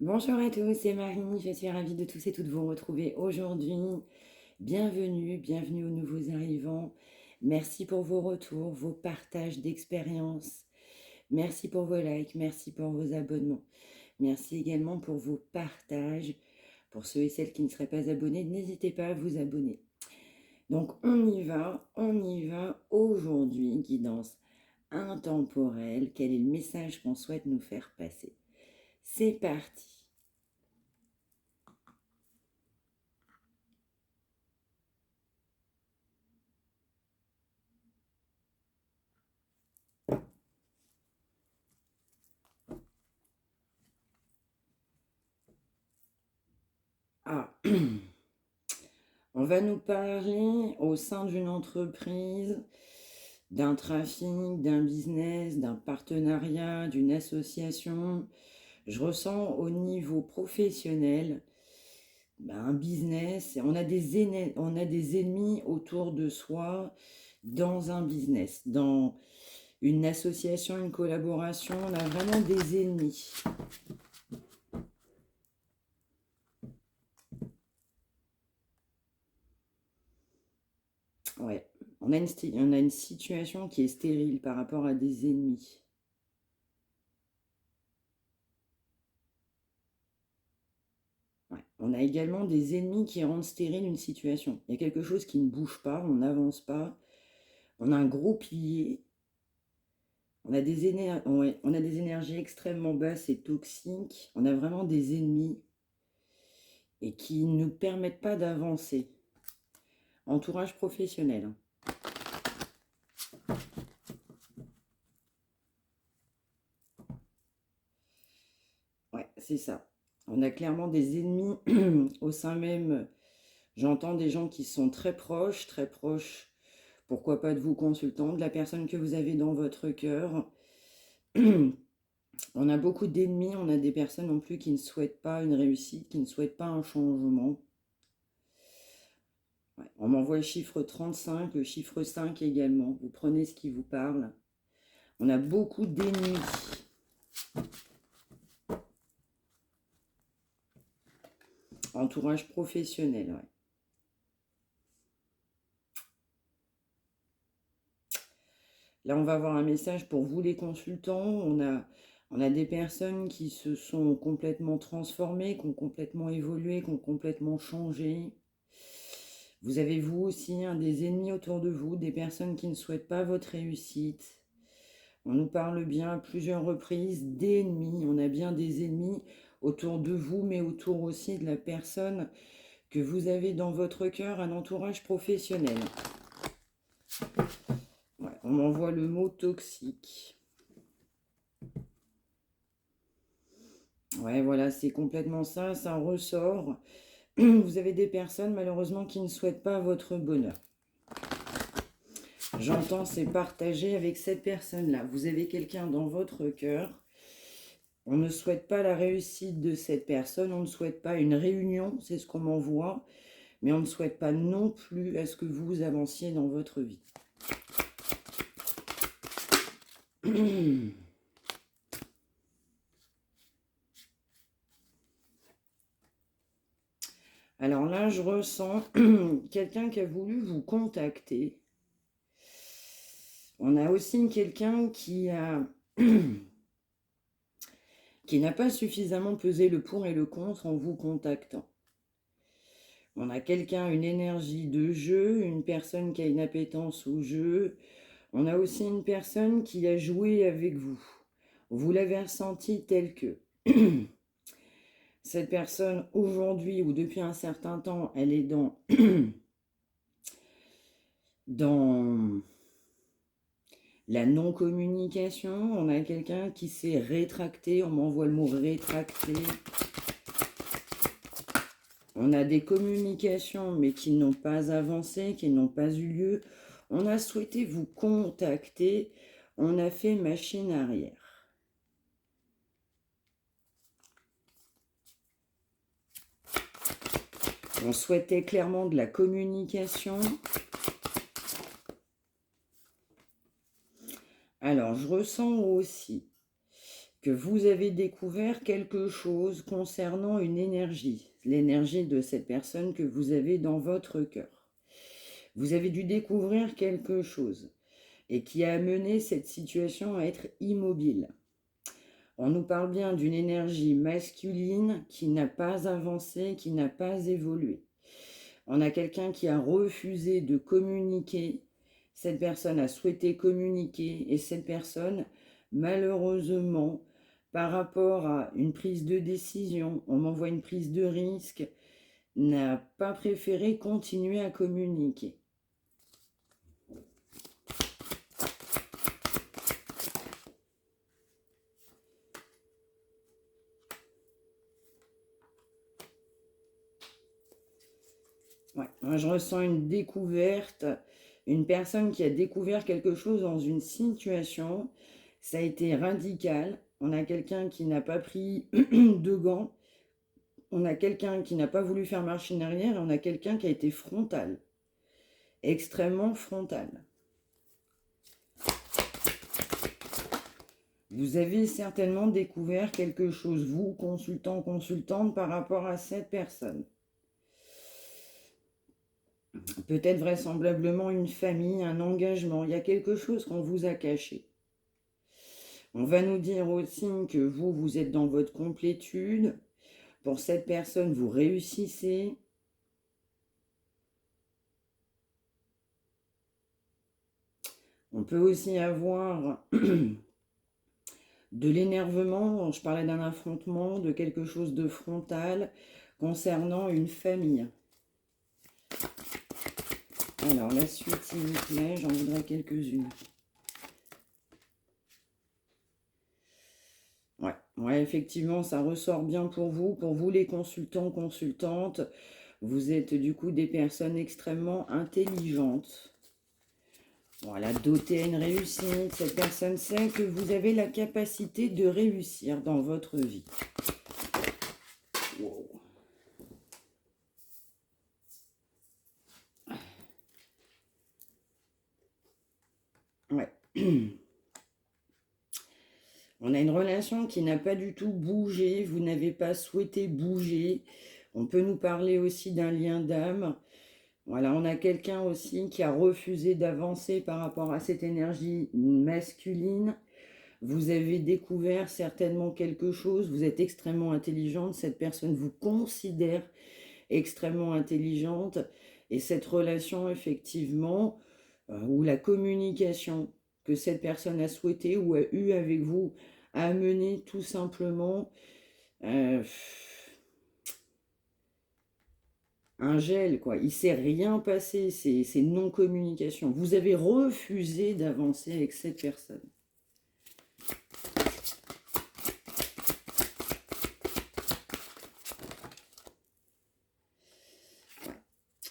Bonjour à tous, c'est Marie, je suis ravie de tous et toutes vous retrouver aujourd'hui. Bienvenue, bienvenue aux nouveaux arrivants. Merci pour vos retours, vos partages d'expériences. Merci pour vos likes, merci pour vos abonnements. Merci également pour vos partages. Pour ceux et celles qui ne seraient pas abonnés, n'hésitez pas à vous abonner. Donc on y va aujourd'hui, guidance intemporelle. Quel est le message qu'on souhaite nous faire passer? C'est parti. Ah, on va nous parler au sein d'une entreprise, d'un trafic, d'un business, d'un partenariat, d'une association. Je ressens au niveau professionnel, un business, on a des ennemis autour de soi dans un business, dans une association, une collaboration, on a vraiment des ennemis. Ouais, on a une situation qui est stérile par rapport à des ennemis. Ouais. On a également des ennemis qui rendent stérile une situation. Il y a quelque chose qui ne bouge pas, on n'avance pas. On a un gros pilier. On a des énergies extrêmement basses et toxiques. On a vraiment des ennemis et qui ne nous permettent pas d'avancer. Entourage professionnel. Ouais, c'est ça. On a clairement des ennemis au sein même. J'entends des gens qui sont très proches, pourquoi pas de vous consultant, de la personne que vous avez dans votre cœur. On a beaucoup d'ennemis, on a des personnes non plus qui ne souhaitent pas une réussite, qui ne souhaitent pas un changement. Ouais, on m'envoie le chiffre 35, le chiffre 5 également. Vous prenez ce qui vous parle. On a beaucoup d'ennemis. Entourage professionnel, ouais. Là, on va avoir un message pour vous les consultants. On a des personnes qui se sont complètement transformées, qui ont complètement évolué, qui ont complètement changé. Vous avez vous aussi des ennemis autour de vous, des personnes qui ne souhaitent pas votre réussite. On nous parle bien à plusieurs reprises d'ennemis. On a bien des ennemis autour de vous, mais autour aussi de la personne que vous avez dans votre cœur, un entourage professionnel. Ouais, on m'envoie le mot toxique. Ouais, voilà, c'est complètement ça, ça ressort. Vous avez des personnes malheureusement qui ne souhaitent pas votre bonheur. J'entends, c'est partagé avec cette personne-là. Vous avez quelqu'un dans votre cœur. On ne souhaite pas la réussite de cette personne, on ne souhaite pas une réunion, c'est ce qu'on m'envoie, mais on ne souhaite pas non plus à ce que vous avanciez dans votre vie. Alors là, je ressens quelqu'un qui a voulu vous contacter. On a aussi quelqu'un qui n'a pas suffisamment pesé le pour et le contre en vous contactant. On a quelqu'un, une énergie de jeu, une personne qui a une appétence au jeu. On a aussi une personne qui a joué avec vous. Vous l'avez ressenti tel que. Cette personne, aujourd'hui ou depuis un certain temps, elle est dans la non-communication. On a quelqu'un qui s'est rétracté. On m'envoie le mot rétracté. On a des communications, mais qui n'ont pas avancé, qui n'ont pas eu lieu. On a souhaité vous contacter. On a fait machine arrière. On souhaitait clairement de la communication. Alors, je ressens aussi que vous avez découvert quelque chose concernant une énergie, l'énergie de cette personne que vous avez dans votre cœur. Vous avez dû découvrir quelque chose et qui a amené cette situation à être immobile. On nous parle bien d'une énergie masculine qui n'a pas avancé, qui n'a pas évolué. On a quelqu'un qui a refusé de communiquer. Cette personne a souhaité communiquer et cette personne, malheureusement, par rapport à une prise de décision, on m'envoie une prise de risque, n'a pas préféré continuer à communiquer. Ouais, moi je ressens une découverte, une personne qui a découvert quelque chose dans une situation. Ça a été radical. On a quelqu'un qui n'a pas pris de gants. On a quelqu'un qui n'a pas voulu faire marche en arrière. Et on a quelqu'un qui a été frontal. Extrêmement frontal. Vous avez certainement découvert quelque chose, vous, consultant, consultante, par rapport à cette personne. Peut-être vraisemblablement une famille, un engagement. Il y a quelque chose qu'on vous a caché. On va nous dire aussi que vous, vous êtes dans votre complétude. Pour cette personne, vous réussissez. On peut aussi avoir de l'énervement. Je parlais d'un affrontement, de quelque chose de frontal concernant une famille. Alors, la suite, s'il vous plaît, j'en voudrais quelques-unes. Ouais, effectivement, ça ressort bien pour vous les consultants, consultantes. Vous êtes du coup des personnes extrêmement intelligentes. Voilà, dotées à une réussite. Cette personne sait que vous avez la capacité de réussir dans votre vie. Wow. Ouais. On a une relation qui n'a pas du tout bougé, vous n'avez pas souhaité bouger. On peut nous parler aussi d'un lien d'âme. Voilà, on a quelqu'un aussi qui a refusé d'avancer par rapport à cette énergie masculine. Vous avez découvert certainement quelque chose, vous êtes extrêmement intelligente, cette personne vous considère extrêmement intelligente. Et cette relation, effectivement, ou la communication que cette personne a souhaité ou a eu avec vous, a amené tout simplement un gel, quoi. Il ne s'est rien passé, c'est non-communication. Vous avez refusé d'avancer avec cette personne.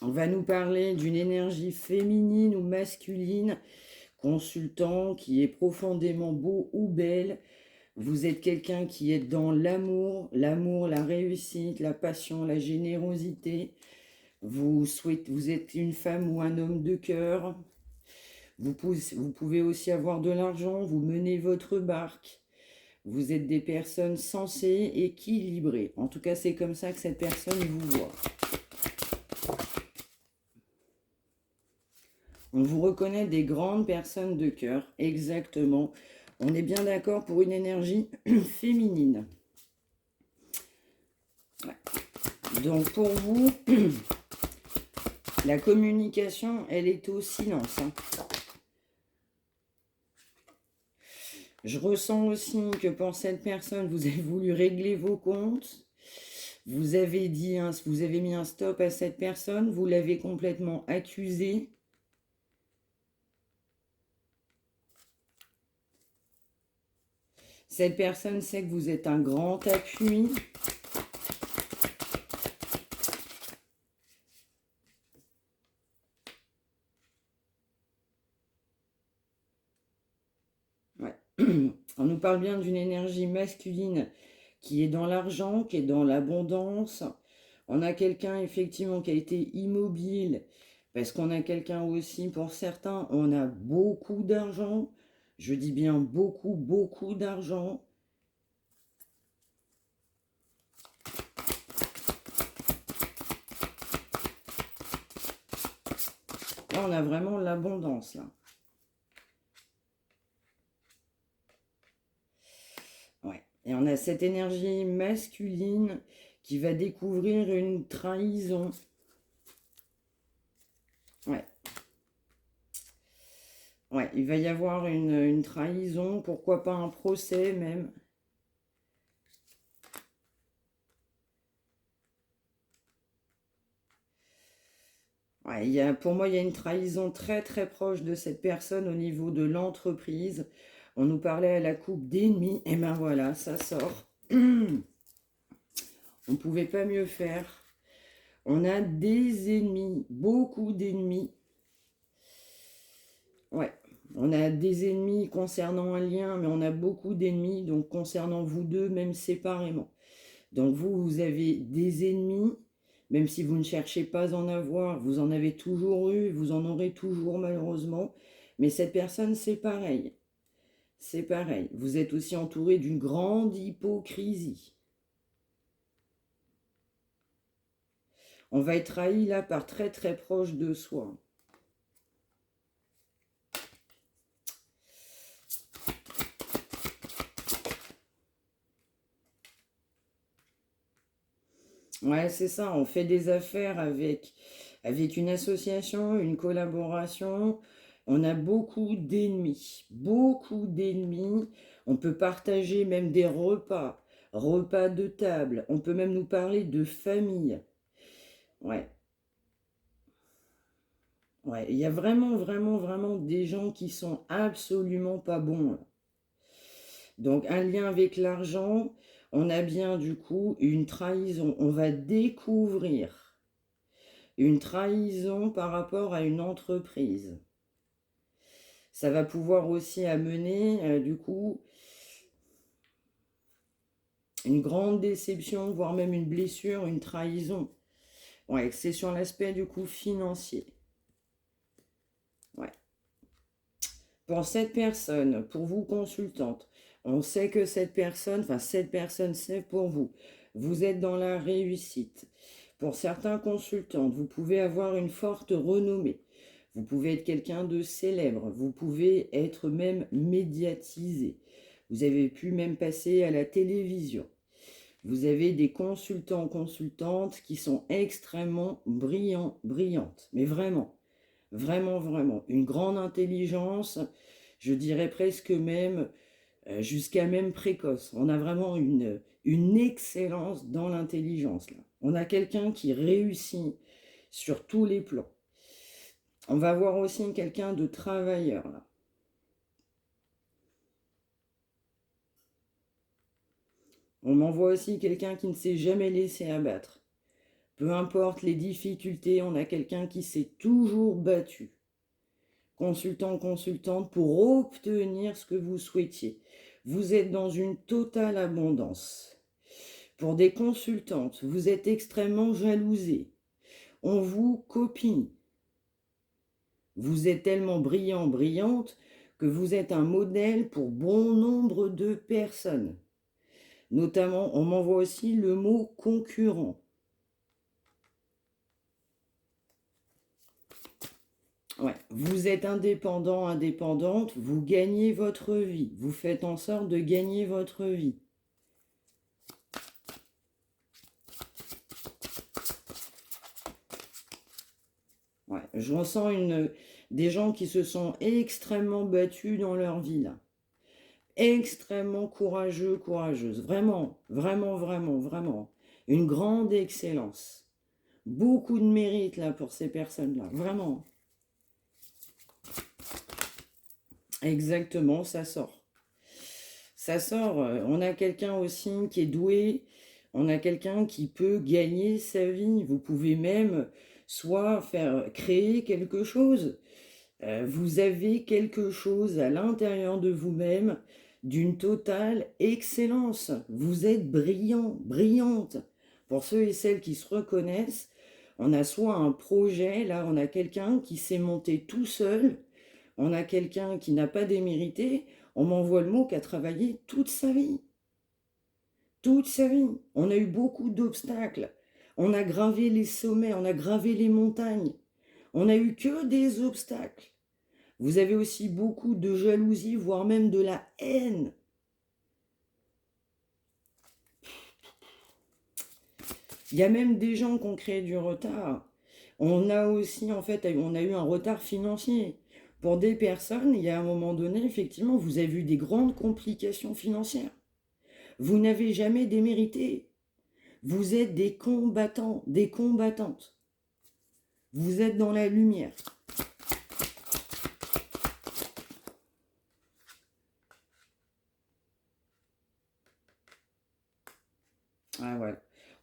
On va nous parler d'une énergie féminine ou masculine, consultant, qui est profondément beau ou belle. Vous êtes quelqu'un qui est dans l'amour, la réussite, la passion, la générosité. Vous êtes une femme ou un homme de cœur. Vous pouvez aussi avoir de l'argent, vous menez votre barque. Vous êtes des personnes sensées, équilibrées. En tout cas, c'est comme ça que cette personne vous voit. On vous reconnaît des grandes personnes de cœur, exactement. On est bien d'accord pour une énergie féminine. Ouais. Donc pour vous, la communication, elle est au silence. Je ressens aussi que pour cette personne, vous avez voulu régler vos comptes. Vous avez mis un stop à cette personne. Vous l'avez complètement accusée. Cette personne sait que vous êtes un grand appui. Ouais. On nous parle bien d'une énergie masculine qui est dans l'argent, qui est dans l'abondance. On a quelqu'un effectivement qui a été immobile, parce qu'on a quelqu'un aussi, pour certains, on a beaucoup d'argent. Je dis bien beaucoup, beaucoup d'argent. on a vraiment l'abondance, là. Ouais. Et on a cette énergie masculine qui va découvrir une trahison. Ouais. Ouais, il va y avoir une trahison, pourquoi pas un procès même. Ouais, pour moi, il y a une trahison très très proche de cette personne au niveau de l'entreprise. On nous parlait à la coupe d'ennemis, et ben voilà, ça sort. On ne pouvait pas mieux faire. On a des ennemis, beaucoup d'ennemis. Ouais, on a des ennemis concernant un lien, mais on a beaucoup d'ennemis, donc concernant vous deux, même séparément. Donc vous avez des ennemis, même si vous ne cherchez pas à en avoir, vous en avez toujours eu, vous en aurez toujours malheureusement. Mais cette personne, c'est pareil. C'est pareil. Vous êtes aussi entouré d'une grande hypocrisie. On va être trahi là par très très proche de soi. Ouais, c'est ça. On fait des affaires avec une association, une collaboration. On a beaucoup d'ennemis. Beaucoup d'ennemis. On peut partager même des repas. Repas de table. On peut même nous parler de famille. Ouais. Ouais. Il y a vraiment, vraiment, vraiment des gens qui sont absolument pas bons. Donc, un lien avec l'argent. On a bien du coup une trahison. On va découvrir une trahison par rapport à une entreprise. Ça va pouvoir aussi amener, du coup, une grande déception, voire même une blessure, une trahison. Ouais, c'est sur l'aspect, du coup, financier. Ouais. Pour cette personne, pour vous consultante, on sait que cette personne, c'est pour vous. Vous êtes dans la réussite. Pour certains consultants, vous pouvez avoir une forte renommée. Vous pouvez être quelqu'un de célèbre. Vous pouvez être même médiatisé. Vous avez pu même passer à la télévision. Vous avez des consultants, consultantes qui sont extrêmement brillants, brillantes. Mais vraiment, vraiment, vraiment. Une grande intelligence, je dirais presque même, jusqu'à même précoce. On a vraiment une excellence dans l'intelligence, là. On a quelqu'un qui réussit sur tous les plans. On va voir aussi quelqu'un de travailleur, là. On m'envoie aussi quelqu'un qui ne s'est jamais laissé abattre. Peu importe les difficultés, on a quelqu'un qui s'est toujours battu. Consultant, consultante, pour obtenir ce que vous souhaitiez. Vous êtes dans une totale abondance. Pour des consultantes, vous êtes extrêmement jalousés. On vous copie. Vous êtes tellement brillant, brillante, que vous êtes un modèle pour bon nombre de personnes. Notamment, on m'envoie aussi le mot concurrent. Ouais. Vous êtes indépendant, indépendante, vous gagnez votre vie. Vous faites en sorte de gagner votre vie. Ouais. Je ressens des gens qui se sont extrêmement battus dans leur vie, là. Extrêmement courageux, courageuse. Vraiment, vraiment, vraiment, vraiment. Une grande excellence. Beaucoup de mérite, là, pour ces personnes-là. Vraiment. Exactement, ça sort. Ça sort. On a quelqu'un aussi qui est doué. On a quelqu'un qui peut gagner sa vie. Vous pouvez même soit créer quelque chose. Vous avez quelque chose à l'intérieur de vous-même d'une totale excellence. Vous êtes brillant, brillante. Pour ceux et celles qui se reconnaissent, on a soit un projet, là on a quelqu'un qui s'est monté tout seul, on a quelqu'un qui n'a pas démérité, on m'envoie le mot qui a travaillé toute sa vie. Toute sa vie. On a eu beaucoup d'obstacles. On a gravé les sommets, on a gravé les montagnes. On n'a eu que des obstacles. Vous avez aussi beaucoup de jalousie, voire même de la haine. Il y a même des gens qui ont créé du retard. On a aussi, en fait, on a eu un retard financier. Pour des personnes, il y a un moment donné, effectivement, vous avez eu des grandes complications financières. Vous n'avez jamais démérité. Vous êtes des combattants, des combattantes. Vous êtes dans la lumière. Ah ouais.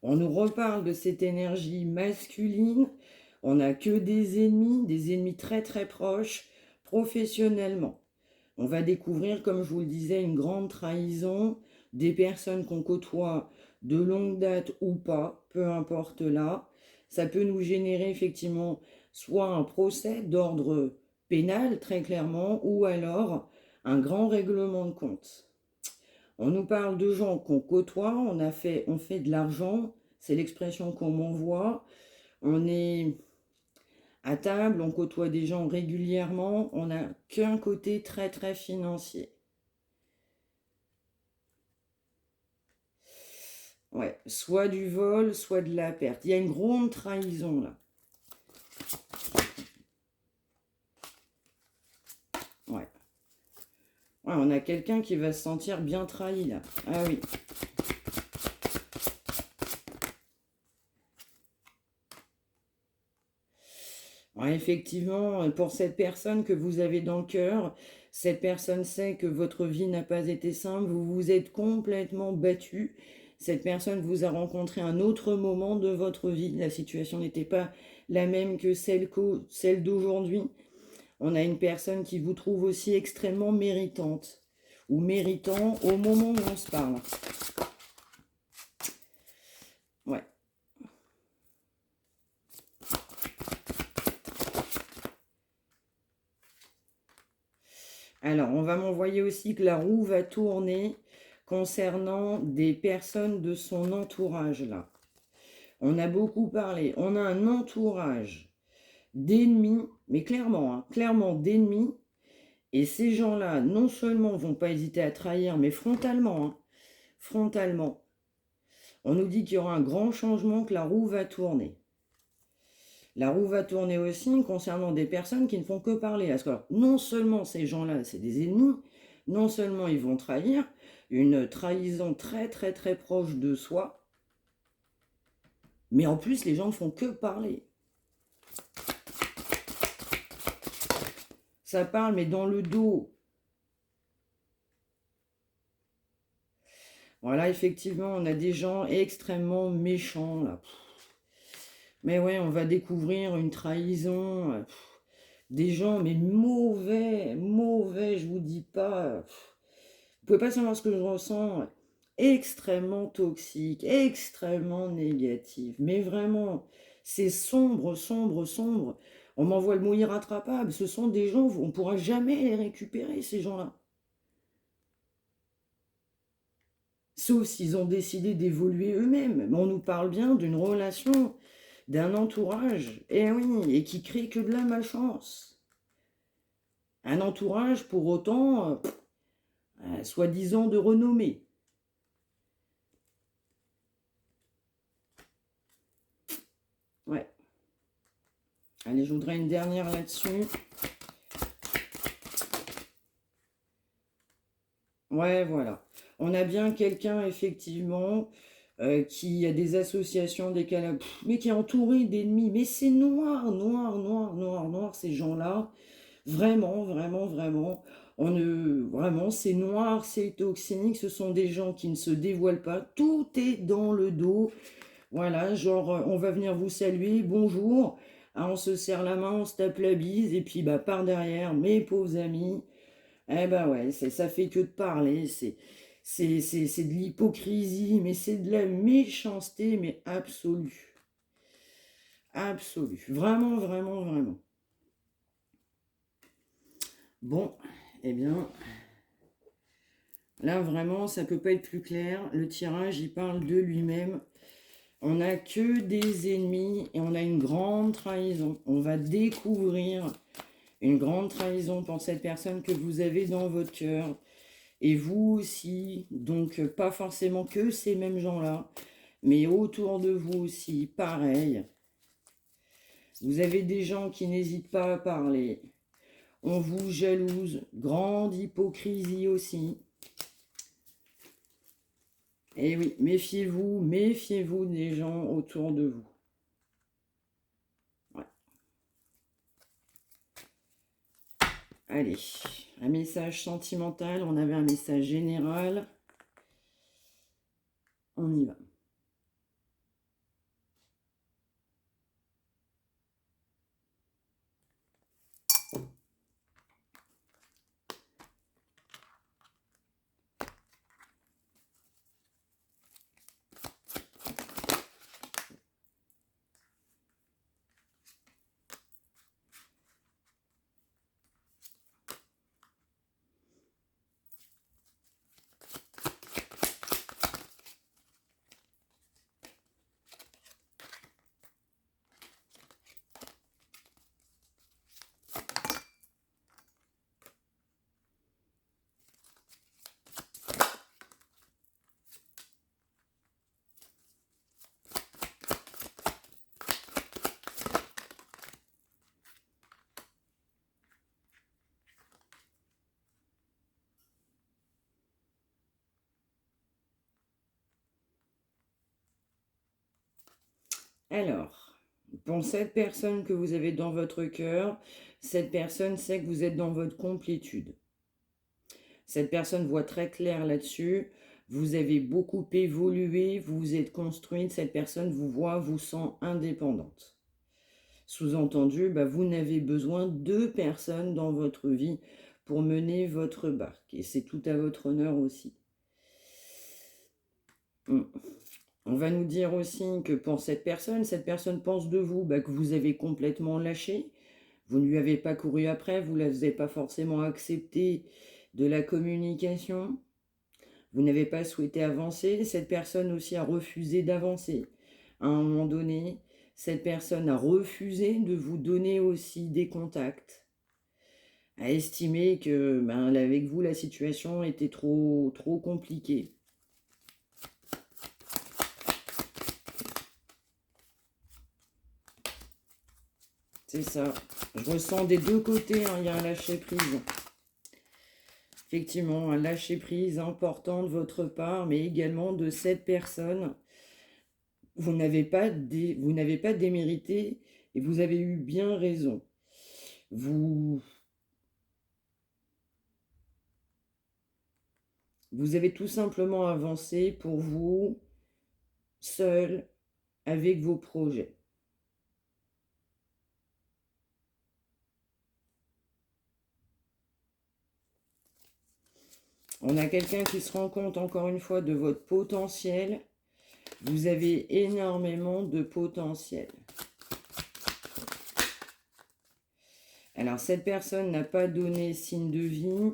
On nous reparle de cette énergie masculine. On n'a que des ennemis très très proches, professionnellement. On va découvrir, comme je vous le disais, une grande trahison, des personnes qu'on côtoie de longue date ou pas, peu importe là. Ça peut nous générer effectivement soit un procès d'ordre pénal, très clairement, ou alors un grand règlement de compte. On nous parle de gens qu'on côtoie, on fait de l'argent, c'est l'expression qu'on m'envoie. On est à table, on côtoie des gens régulièrement, on n'a qu'un côté très très financier. Ouais, soit du vol, soit de la perte. Il y a une grande trahison là. Ouais. Ouais, on a quelqu'un qui va se sentir bien trahi là. Ah oui. Ouais, effectivement, pour cette personne que vous avez dans le cœur, cette personne sait que votre vie n'a pas été simple, vous vous êtes complètement battu. Cette personne vous a rencontré à un autre moment de votre vie. La situation n'était pas la même que celle d'aujourd'hui. On a une personne qui vous trouve aussi extrêmement méritante ou méritant au moment où on se parle. Ouais. Alors, on va m'envoyer aussi que la roue va tourner concernant des personnes de son entourage, là. On a beaucoup parlé. On a un entourage d'ennemis, mais clairement, hein, clairement d'ennemis. Et ces gens-là, non seulement vont pas hésiter à trahir, mais frontalement, hein, frontalement. On nous dit qu'il y aura un grand changement, que la roue va tourner. La roue va tourner aussi concernant des personnes qui ne font que parler. Parce que non seulement ces gens-là, c'est des ennemis, non seulement ils vont trahir, une trahison très très très proche de soi, mais en plus les gens ne font que parler. Ça parle, mais dans le dos. Voilà, effectivement, on a des gens extrêmement méchants, là. Mais ouais, on va découvrir une trahison. Des gens, mais mauvais, mauvais, je vous dis pas. Vous pouvez pas savoir ce que je ressens. Extrêmement toxique, extrêmement négatif. Mais vraiment, c'est sombre, sombre, sombre. On m'envoie le mot irrattrapable. Ce sont des gens, on ne pourra jamais les récupérer, ces gens-là. Sauf s'ils ont décidé d'évoluer eux-mêmes. Mais on nous parle bien d'une relation, d'un entourage, et oui, et qui crée que de la malchance. Un entourage, pour autant, soi-disant de renommée. Ouais. Allez, je voudrais une dernière là-dessus. Ouais, voilà. On a bien quelqu'un, effectivement, qui a des associations, mais qui est entouré d'ennemis. Mais c'est noir, noir, noir, noir, noir, ces gens-là. Vraiment, vraiment, vraiment. Vraiment, c'est noir, c'est toxique. Ce sont des gens qui ne se dévoilent pas. Tout est dans le dos. Voilà, genre, on va venir vous saluer, bonjour. Ah, on se serre la main, on se tape la bise, et puis bah, par derrière, mes pauvres amis. Eh ben ouais, ça fait que de parler, c'est de l'hypocrisie, mais c'est de la méchanceté, mais absolue. Absolue. Vraiment, vraiment, vraiment. Bon, eh bien, là vraiment, ça peut pas être plus clair. Le tirage, il parle de lui-même. On n'a que des ennemis et on a une grande trahison. On va découvrir une grande trahison pour cette personne que vous avez dans votre cœur. Et vous aussi, donc pas forcément que ces mêmes gens-là, mais autour de vous aussi, pareil. Vous avez des gens qui n'hésitent pas à parler. On vous jalouse, grande hypocrisie aussi. Et oui, méfiez-vous des gens autour de vous. Ouais. Allez, un message sentimental, on avait un message général. On y va. Alors, pour cette personne que vous avez dans votre cœur, cette personne sait que vous êtes dans votre complétude. Cette personne voit très clair là-dessus. Vous avez beaucoup évolué, vous vous êtes construite, cette personne vous voit, vous sent indépendante. Sous-entendu, vous n'avez besoin de personne dans votre vie pour mener votre barque. Et c'est tout à votre honneur aussi. On va nous dire aussi que pour cette personne pense de vous que vous avez complètement lâché. Vous ne lui avez pas couru après, vous ne l'avez pas forcément accepté de la communication. Vous n'avez pas souhaité avancer. Cette personne aussi a refusé d'avancer. À un moment donné, cette personne a refusé de vous donner aussi des contacts. A estimé que avec vous, la situation était trop compliquée. C'est ça. Je ressens des deux côtés, il y a un lâcher-prise. Effectivement, un lâcher-prise important de votre part, mais également de cette personne. Vous n'avez pas démérité et vous avez eu bien raison. Vous avez tout simplement avancé pour vous, seul, avec vos projets. On a quelqu'un qui se rend compte encore une fois de votre potentiel. Vous avez énormément de potentiel. Alors cette personne n'a pas donné signe de vie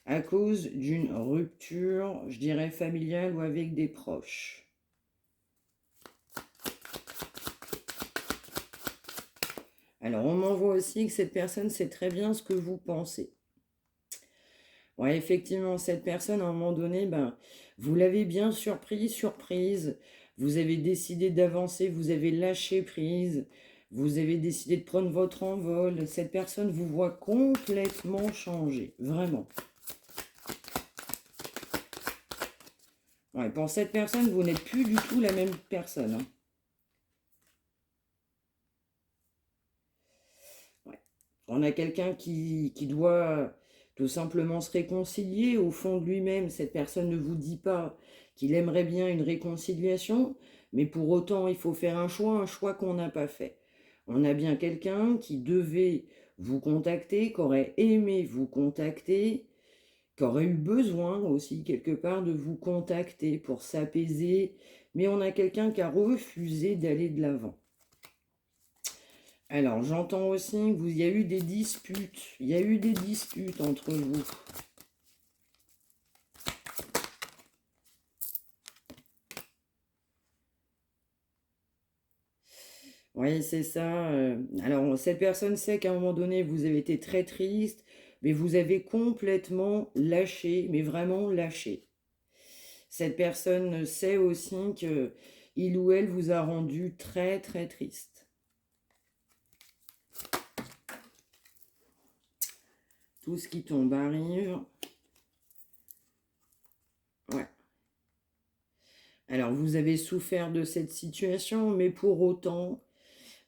à cause d'une rupture, je dirais familiale ou avec des proches. Alors on m'envoie aussi que cette personne sait très bien ce que vous pensez. Ouais, effectivement, cette personne, à un moment donné, vous l'avez bien surprise. Vous avez décidé d'avancer, vous avez lâché prise, vous avez décidé de prendre votre envol. Cette personne vous voit complètement changer, vraiment. Ouais, pour cette personne, vous n'êtes plus du tout la même personne. Hein. Ouais. On a quelqu'un qui doit tout simplement se réconcilier au fond de lui-même. Cette personne ne vous dit pas qu'il aimerait bien une réconciliation, mais pour autant, il faut faire un choix qu'on n'a pas fait. On a bien quelqu'un qui devait vous contacter, qui aurait aimé vous contacter, qui aurait eu besoin aussi quelque part de vous contacter pour s'apaiser, mais on a quelqu'un qui a refusé d'aller de l'avant. Alors, j'entends aussi qu'il y a eu des disputes. Il y a eu des disputes entre vous. Oui, c'est ça. Alors, cette personne sait qu'à un moment donné, vous avez été très triste, mais vous avez complètement lâché, mais vraiment lâché. Cette personne sait aussi que il ou elle vous a rendu très, très triste. Tout ce qui tombe arrive. Ouais. Alors, vous avez souffert de cette situation, mais pour autant,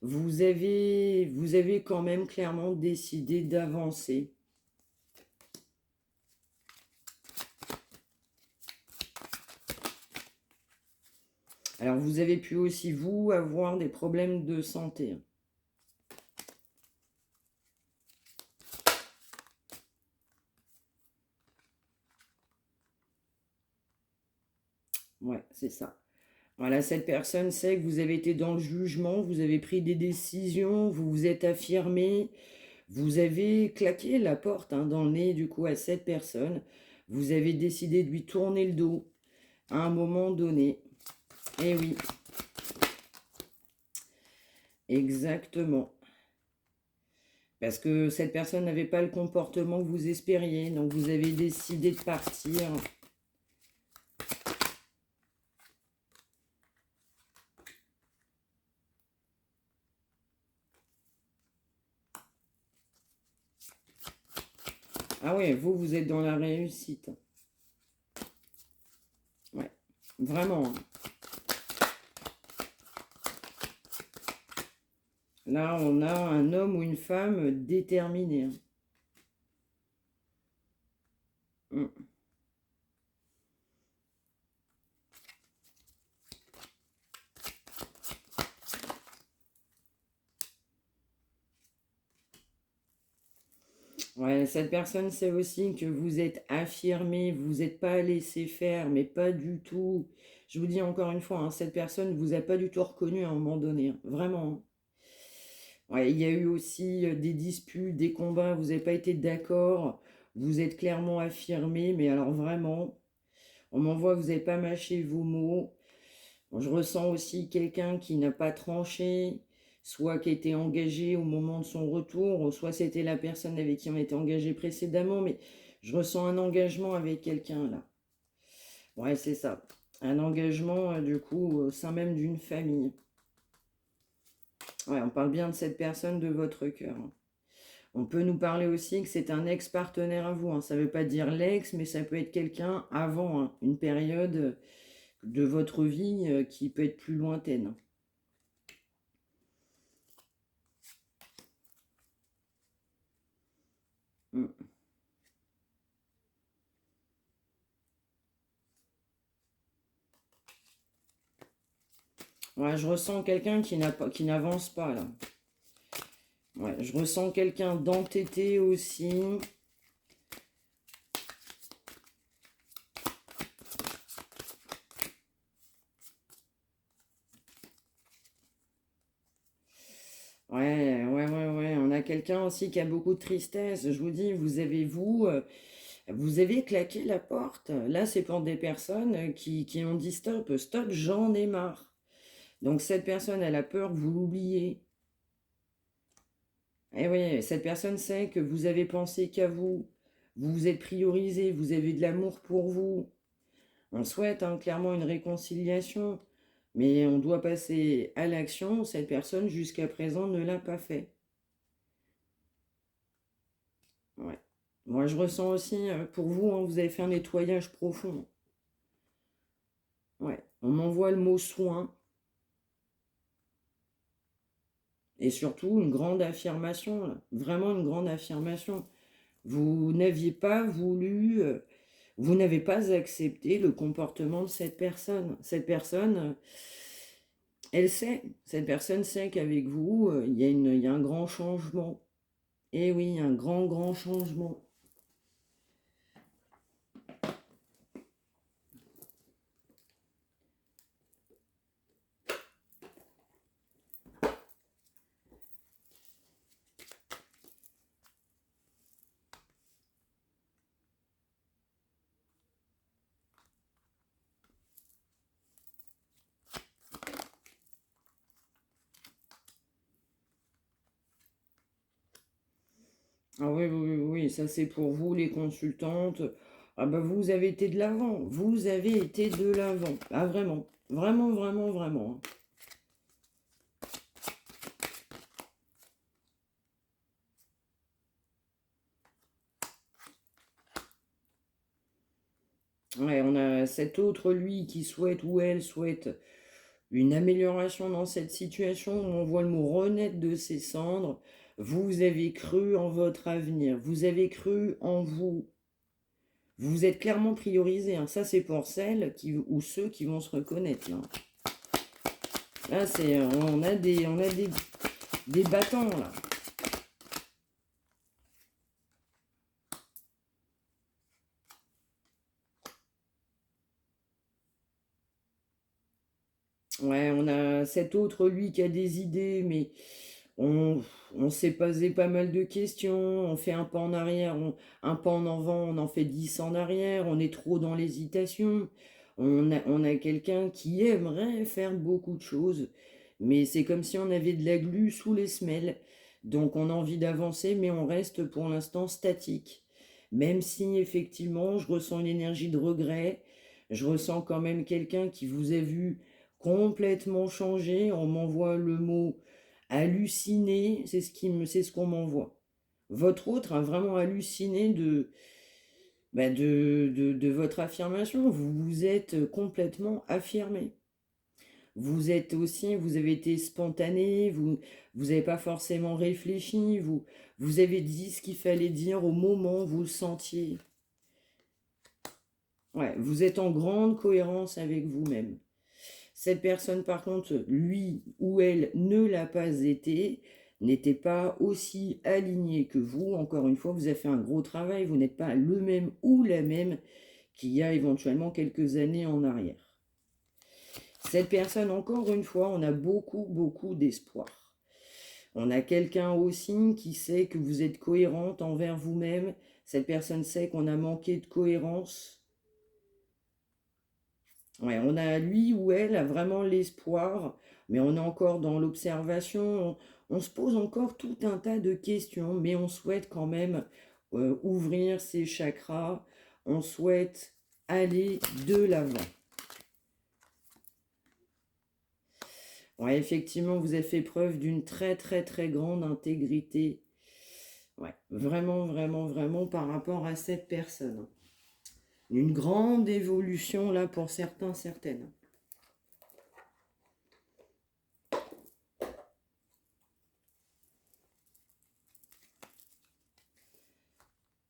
vous avez quand même clairement décidé d'avancer. Alors, vous avez pu aussi, vous, avoir des problèmes de santé. Ouais, c'est ça. Voilà, cette personne sait que vous avez été dans le jugement, vous avez pris des décisions, vous vous êtes affirmé, vous avez claqué la porte hein, dans le nez du coup à cette personne. Vous avez décidé de lui tourner le dos à un moment donné. Eh oui, exactement. Parce que cette personne n'avait pas le comportement que vous espériez, donc vous avez décidé de partir. Ah ouais, vous, vous êtes dans la réussite. Ouais, vraiment. Hein. Là, on a un homme ou une femme déterminé. Hein. Mm. Ouais, cette personne sait aussi que vous êtes affirmé, vous n'êtes pas laissé faire, mais pas du tout. Je vous dis encore une fois, hein, cette personne ne vous a pas du tout reconnu à un moment donné. Hein, vraiment. Hein. Ouais, il y a eu aussi des disputes, des combats, vous n'avez pas été d'accord, vous êtes clairement affirmé, mais alors vraiment, on m'envoie que vous n'avez pas mâché vos mots. Bon, je ressens aussi quelqu'un qui n'a pas tranché, soit qui a été engagé au moment de son retour, ou soit c'était la personne avec qui on était engagé précédemment, mais je ressens un engagement avec quelqu'un là. Ouais, c'est ça. Un engagement, du coup, au sein même d'une famille. Ouais, on parle bien de cette personne de votre cœur. Hein. On peut nous parler aussi que c'est un ex-partenaire à vous. Hein. Ça ne veut pas dire l'ex, mais ça peut être quelqu'un avant hein, une période de votre vie qui peut être plus lointaine. Mm. Ouais, je ressens quelqu'un qui n'avance pas là. Ouais, je ressens quelqu'un d'entêté aussi. Ouais. On a quelqu'un aussi qui a beaucoup de tristesse. Je vous dis, vous avez claqué la porte. Là, c'est pour des personnes qui ont dit stop, stop, j'en ai marre. Donc cette personne, elle a peur que vous l'oubliez. Et oui, cette personne sait que vous avez pensé qu'à vous. Vous vous êtes priorisé, vous avez de l'amour pour vous. On souhaite hein, clairement une réconciliation, mais on doit passer à l'action. Cette personne, jusqu'à présent, ne l'a pas fait. Ouais. Moi, je ressens aussi, pour vous, hein, vous avez fait un nettoyage profond. Ouais. On m'envoie le mot soin et surtout une grande affirmation, là. Vraiment une grande affirmation. Vous n'aviez pas voulu, vous n'avez pas accepté le comportement de cette personne. Cette personne, elle sait, cette personne sait qu'avec vous, il y a un grand changement. Eh oui, un grand, grand changement. Ah oui, oui, oui, oui, ça c'est pour vous les consultantes. Ah bah vous avez été de l'avant, vous avez été de l'avant. Ah vraiment, vraiment, vraiment, vraiment, hein. Ouais, on a cet autre lui qui souhaite ou elle souhaite une amélioration dans cette situation. On voit le mot renaître de ses cendres. Vous avez cru en votre avenir, vous avez cru en vous. Vous vous êtes clairement priorisé, hein. Ça, c'est pour celles qui, ou ceux qui vont se reconnaître, là. Là, c'est, des battants, là. Ouais, on a cet autre, lui, qui a des idées, mais on, on s'est posé pas mal de questions. On fait un pas en arrière, un pas en avant, on en fait 10 en arrière. On est trop dans l'hésitation. On a quelqu'un qui aimerait faire beaucoup de choses, mais c'est comme si on avait de la glu sous les semelles. Donc on a envie d'avancer, mais on reste pour l'instant statique. Même si effectivement, je ressens une énergie de regret, je ressens quand même quelqu'un qui vous a vu complètement changé. On m'envoie le mot halluciné, c'est ce qu'on m'envoie. Votre autre a vraiment halluciné de votre affirmation. Vous vous êtes complètement affirmé. Vous êtes aussi, vous avez été spontané, vous n'avez pas forcément réfléchi, vous avez dit ce qu'il fallait dire au moment où vous le sentiez. Ouais, vous êtes en grande cohérence avec vous-même. Cette personne, par contre, lui ou elle ne l'a pas été, n'était pas aussi aligné que vous. Encore une fois, vous avez fait un gros travail, vous n'êtes pas le même ou la même qu'il y a éventuellement quelques années en arrière. Cette personne, encore une fois, on a beaucoup, beaucoup d'espoir. On a quelqu'un aussi qui sait que vous êtes cohérente envers vous-même. Cette personne sait qu'on a manqué de cohérence. Ouais, on a lui ou elle a vraiment l'espoir, mais on est encore dans l'observation. On se pose encore tout un tas de questions, mais on souhaite quand même ouvrir ses chakras. On souhaite aller de l'avant. Ouais, effectivement, vous avez fait preuve d'une très très très grande intégrité. Ouais, vraiment, vraiment, vraiment par rapport à cette personne. Une grande évolution là pour certains, certaines.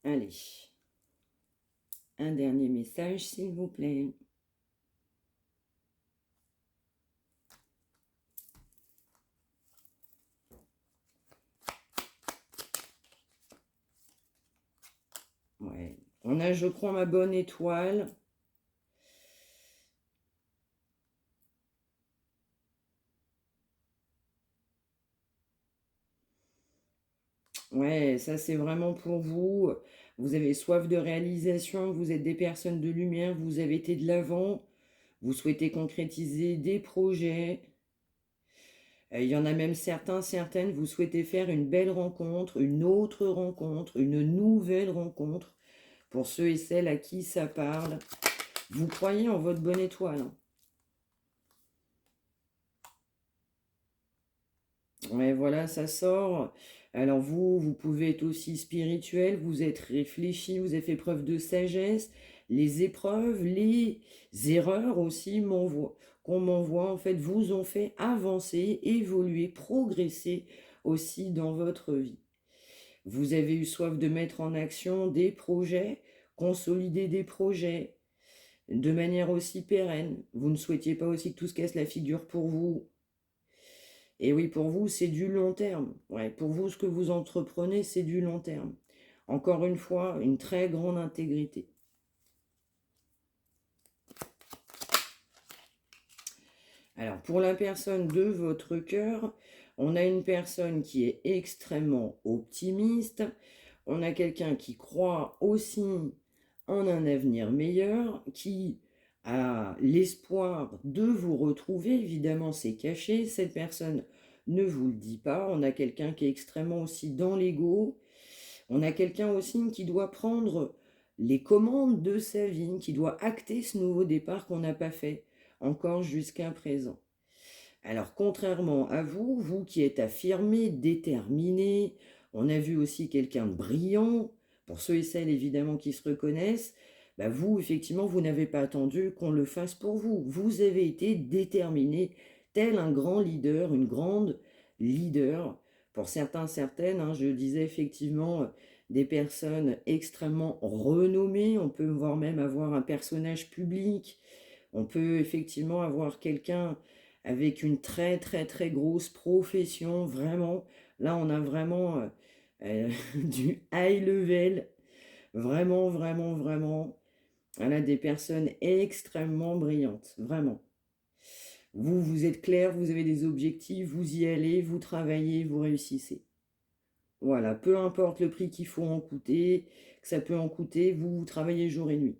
Allez, un dernier message s'il vous plaît. Ouais. On a, je crois, ma bonne étoile. Ouais, ça c'est vraiment pour vous. Vous avez soif de réalisation, vous êtes des personnes de lumière, vous avez été de l'avant, vous souhaitez concrétiser des projets. Il y en a même certains, certaines, vous souhaitez faire une belle rencontre, une autre rencontre, une nouvelle rencontre. Pour ceux et celles à qui ça parle, vous croyez en votre bonne étoile, hein. Ouais, voilà, ça sort. Alors vous pouvez être aussi spirituel, vous êtes réfléchi, vous avez fait preuve de sagesse. Les épreuves, les erreurs aussi qu'on m'envoie, en fait, vous ont fait avancer, évoluer, progresser aussi dans votre vie. Vous avez eu soif de mettre en action des projets, consolider des projets de manière aussi pérenne. Vous ne souhaitiez pas aussi que tout se casse la figure pour vous. Et oui, pour vous, c'est du long terme. Ouais, pour vous, ce que vous entreprenez, c'est du long terme. Encore une fois, une très grande intégrité. Alors, pour la personne de votre cœur, on a une personne qui est extrêmement optimiste. On a quelqu'un qui croit aussi en un avenir meilleur, qui a l'espoir de vous retrouver. Évidemment, c'est caché. Cette personne ne vous le dit pas. On a quelqu'un qui est extrêmement aussi dans l'ego. On a quelqu'un aussi qui doit prendre les commandes de sa vie, qui doit acter ce nouveau départ qu'on n'a pas fait encore jusqu'à présent. Alors, contrairement à vous, vous qui êtes affirmé, déterminé, on a vu aussi quelqu'un de brillant, pour ceux et celles évidemment qui se reconnaissent, bah vous, effectivement, vous n'avez pas attendu qu'on le fasse pour vous. Vous avez été déterminé, tel un grand leader, une grande leader. Pour certains, certaines, hein, je disais effectivement, des personnes extrêmement renommées. On peut voir même avoir un personnage public. On peut effectivement avoir quelqu'un avec une très très très grosse profession, vraiment. Là, on a vraiment du high level, vraiment, vraiment, vraiment. Voilà, des personnes extrêmement brillantes, vraiment. Vous, vous êtes clair, vous avez des objectifs, vous y allez, vous travaillez, vous réussissez. Voilà, peu importe le prix qu'il faut en coûter, que ça peut en coûter, vous, vous travaillez jour et nuit.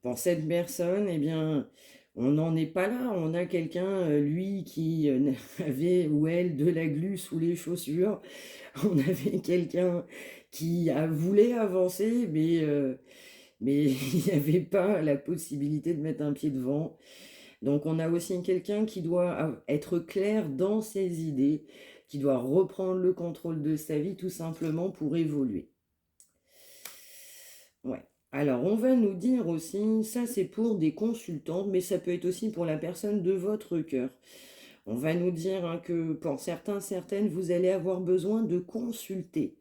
Pour cette personne, eh bien, on n'en est pas là. On a quelqu'un, lui, qui avait ou elle de la glu sous les chaussures. On avait quelqu'un qui voulait avancer, mais il n'y avait pas la possibilité de mettre un pied devant. Donc on a aussi quelqu'un qui doit être clair dans ses idées, qui doit reprendre le contrôle de sa vie tout simplement pour évoluer. Ouais. Alors, on va nous dire aussi, ça c'est pour des consultantes, mais ça peut être aussi pour la personne de votre cœur. On va nous dire hein, que pour certains, certaines, vous allez avoir besoin de consulter.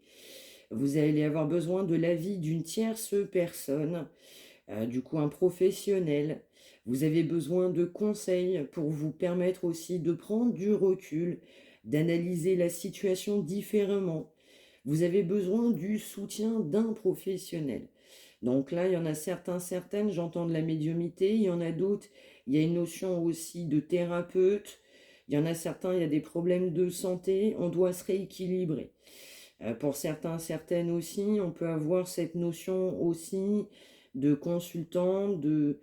Vous allez avoir besoin de l'avis d'une tierce personne, du coup un professionnel. Vous avez besoin de conseils pour vous permettre aussi de prendre du recul, d'analyser la situation différemment. Vous avez besoin du soutien d'un professionnel. Donc là, il y en a certains, certaines, j'entends de la médiumnité, il y en a d'autres, il y a une notion aussi de thérapeute, il y en a certains, il y a des problèmes de santé, on doit se rééquilibrer. Pour certains, certaines aussi, on peut avoir cette notion aussi de consultant, de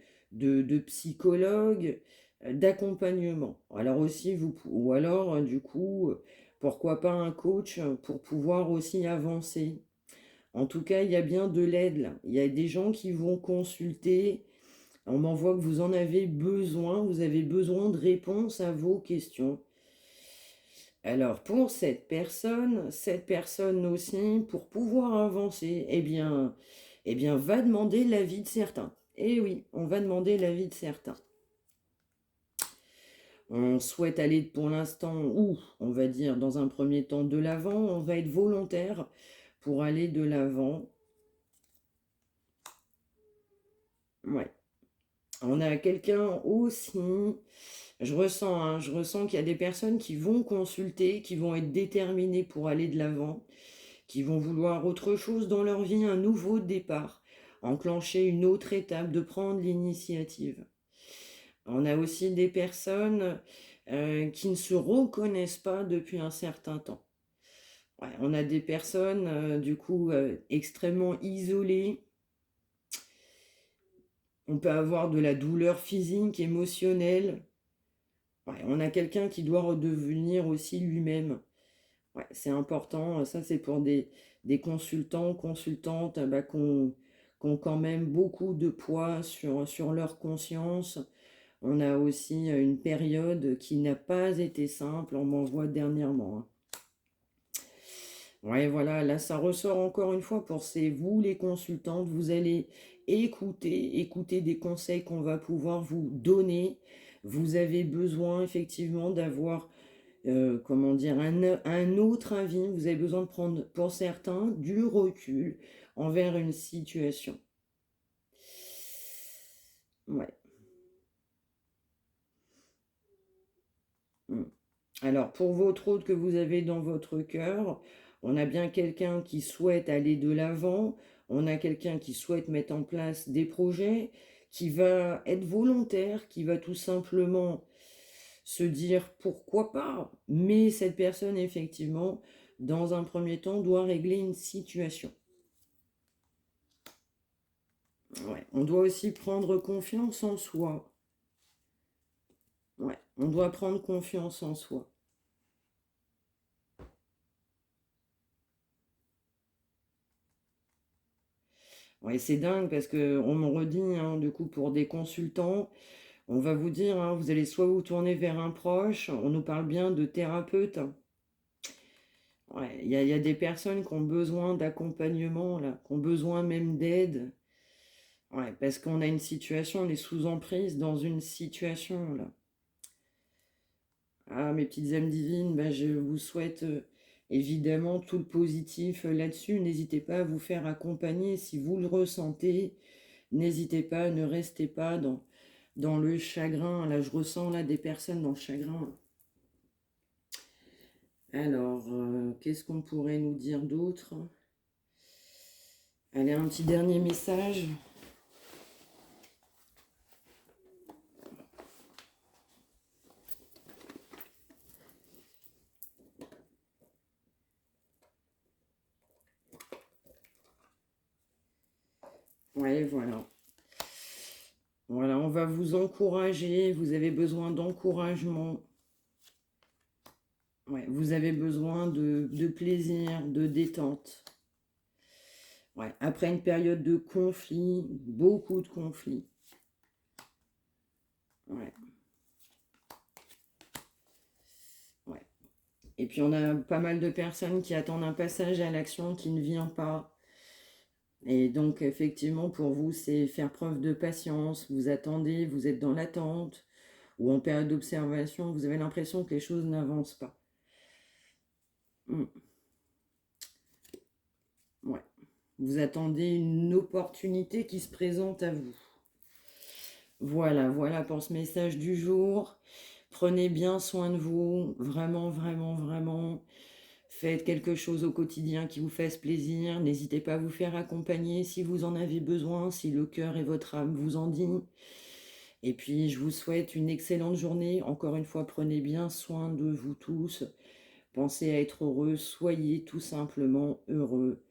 psychologue, d'accompagnement. Alors aussi, ou alors, du coup, pourquoi pas un coach pour pouvoir aussi avancer. En tout cas, il y a bien de l'aide là. Il y a des gens qui vont consulter. On m'envoie que vous en avez besoin. Vous avez besoin de réponses à vos questions. Alors, pour cette personne aussi, pour pouvoir avancer, eh bien, va demander l'avis de certains. Eh oui, on va demander l'avis de certains. On souhaite aller pour l'instant, ou on va dire dans un premier temps de l'avant, on va être volontaire pour aller de l'avant. Ouais. On a quelqu'un aussi, je ressens qu'il y a des personnes qui vont consulter, qui vont être déterminées pour aller de l'avant, qui vont vouloir autre chose dans leur vie, un nouveau départ, enclencher une autre étape, de prendre l'initiative. On a aussi des personnes qui ne se reconnaissent pas depuis un certain temps. Ouais, on a des personnes, du coup, extrêmement isolées. On peut avoir de la douleur physique, émotionnelle. Ouais, on a quelqu'un qui doit redevenir aussi lui-même. Ouais, c'est important. Ça, c'est pour des consultants, consultantes qui ont quand même beaucoup de poids sur leur conscience. On a aussi une période qui n'a pas été simple. On m'en voit dernièrement. Hein. Ouais, voilà, là, ça ressort encore une fois pour vous, les consultantes. Vous allez écouter des conseils qu'on va pouvoir vous donner. Vous avez besoin effectivement d'avoir comment dire, un autre avis. Vous avez besoin de prendre, pour certains, du recul envers une situation. Ouais. Mm. Alors, pour votre autre que vous avez dans votre cœur, on a bien quelqu'un qui souhaite aller de l'avant, on a quelqu'un qui souhaite mettre en place des projets, qui va être volontaire, qui va tout simplement se dire pourquoi pas, mais cette personne, effectivement, dans un premier temps, doit régler une situation. Ouais. On doit aussi prendre confiance en soi. Ouais. On doit prendre confiance en soi. Ouais, c'est dingue parce qu'on me redit, hein, du coup, pour des consultants, on va vous dire, hein, vous allez soit vous tourner vers un proche, on nous parle bien de thérapeute. Ouais, il y a des personnes qui ont besoin d'accompagnement, là, qui ont besoin même d'aide. Ouais, parce qu'on a une situation, on est sous emprise dans une situation, là. Ah, mes petites âmes divines, bah, je vous souhaite évidemment tout le positif là-dessus. N'hésitez pas à vous faire accompagner si vous le ressentez. N'hésitez pas, ne restez pas dans le chagrin. Là, je ressens là des personnes dans le chagrin. Alors, qu'est-ce qu'on pourrait nous dire d'autre? Allez, un petit dernier message. Ouais, voilà. Voilà, on va vous encourager. Vous avez besoin d'encouragement. Ouais, vous avez besoin de plaisir, de détente. Ouais, après une période de conflit, beaucoup de conflits. Ouais, ouais. Et puis on a pas mal de personnes qui attendent un passage à l'action qui ne vient pas. Et donc effectivement pour vous c'est faire preuve de patience, vous attendez, vous êtes dans l'attente ou en période d'observation, vous avez l'impression que les choses n'avancent pas. Mm. Ouais. Vous attendez une opportunité qui se présente à vous. Voilà, voilà pour ce message du jour. Prenez bien soin de vous, vraiment, vraiment, vraiment. Faites quelque chose au quotidien qui vous fasse plaisir. N'hésitez pas à vous faire accompagner si vous en avez besoin, si le cœur et votre âme vous en dit. Et puis, je vous souhaite une excellente journée. Encore une fois, prenez bien soin de vous tous. Pensez à être heureux. Soyez tout simplement heureux.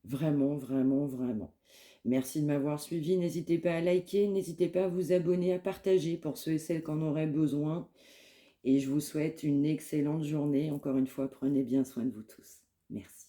Vraiment, vraiment, vraiment. Merci de m'avoir suivi. N'hésitez pas à liker, n'hésitez pas à vous abonner, à partager pour ceux et celles qui en auraient besoin. Et je vous souhaite une excellente journée. Encore une fois, prenez bien soin de vous tous. Merci.